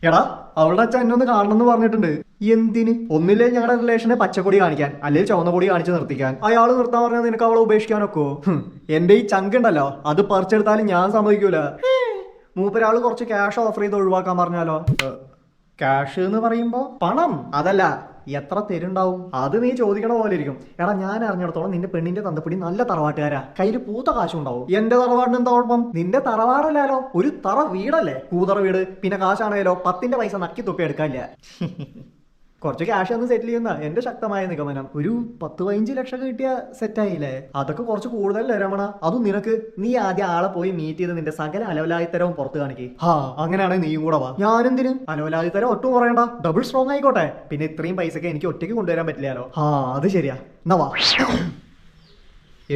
എടാ അവളുടെ അച്ഛൻ എന്നെ ഒന്ന് കാണണമെന്ന് പറഞ്ഞിട്ടുണ്ട്. എന്തിന്? ഒന്നില്ലേ ഞങ്ങളുടെ റിലേഷനെ പച്ചക്കൊടി കാണിക്കാൻ, അല്ലെങ്കിൽ ചുവന്ന കൊടി കാണിച്ച് നിർത്തിക്കാൻ. അയാൾ നിർത്താൻ പറഞ്ഞാൽ നിനക്ക് അവളെ ഉപേക്ഷിക്കാനൊക്കോ? എന്റെ ഈ ചങ്കുണ്ടല്ലോ അത് പറിച്ചെടുത്താലും ഞാൻ സമ്മതിക്കൂല. മൂപ്പരാള് കുറച്ച് ക്യാഷ് ഓഫർ ചെയ്ത് ഒഴിവാക്കാൻ പറഞ്ഞാലോ? ക്യാഷ് എന്ന് പറയുമ്പോ പണം അതല്ല, എത്ര തരുണ്ടാവും അത് നീ ചോദിക്കണ പോലെ ഇരിക്കും. എടാ ഞാൻ അറിഞ്ഞിടത്തോളം നിന്റെ പെണ്ണിന്റെ തന്തപ്പിടി നല്ല തറവാട്ടുകാരാ, കയ്യിൽ പൂത്ത കാശുണ്ടാവും. എന്റെ തറവാടിന് എന്താ കുഴപ്പം? നിന്റെ തറവാടല്ലോ ഒരു തറ വീടല്ലേ, കൂതറ വീട്. പിന്നെ കാശാണേലോ 10ന്റെ പൈസ നക്കി തുപ്പി എടുക്കാനില്ല. കുറച്ച് ക്യാഷ് ഒന്ന് സെറ്റിൽ ചെയ്യുന്ന എന്റെ ശക്തമായ നിഗമനം. ഒരു 10-15 ലക്ഷം കിട്ടിയ സെറ്റായില്ലേ? അതൊക്കെ കുറച്ച് കൂടുതലല്ലേ രമണ? അതും നിനക്ക്. നീ ആദ്യം ആളെ പോയി മീറ്റ് ചെയ്ത് നിന്റെ സകല അലവലായിത്തരവും പുറത്ത് കാണിക്കേ. അങ്ങനെയാണെങ്കിൽ നീയും കൂടെ വാ. ഞാനെന്തിന്? അലവലായിത്തരം ഒട്ടും പറയണ്ട, ഡബിൾ സ്ട്രോങ് ആയിക്കോട്ടെ. പിന്നെ ഇത്രയും പൈസക്ക് എനിക്ക് ഒറ്റയ്ക്ക് കൊണ്ടുവരാൻ പറ്റില്ലല്ലോ. അത് ശരിയാ, എന്നാ വാ.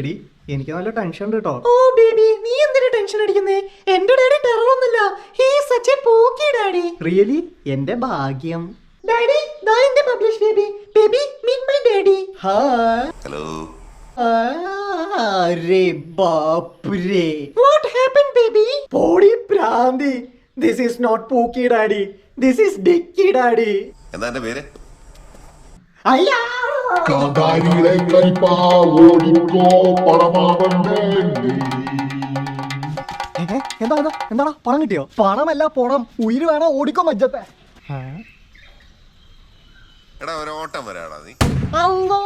എടി എനിക്ക് നല്ല ടെൻഷൻ ഉണ്ട് കേട്ടോ. ഓ ബേബി, നീ എന്തിനാ ടെൻഷൻ അടിക്കുന്നേ? എന്റെ ഡാഡി ടെറർ ഒന്നുമില്ല. He is such a pokey daddy. Really? എന്റെ ഭാഗ്യം. ഡാഡി, ദാ എന്റെ publish baby. Baby, meet my daddy. Hello. അരേ ബാപ്രേ. What happen baby? പോടി പ്രാന്തി. This is not pookie daddy, this is dicky daddy. എന്താ എന്റെ പേര്? അയ്യാ കാന്താരികളെ കരിപ്പാ ഓടിക്കോ പണമാവണ്ടേ. എന്താടാ പണം കിട്ടിയോ? പണമല്ല പണം, ഉയിര് വേണോ ഓടിക്കോ മജ്ജത്തെ. എടാ ഒരു ഓട്ടം വരാടാ നീ. അല്ലോ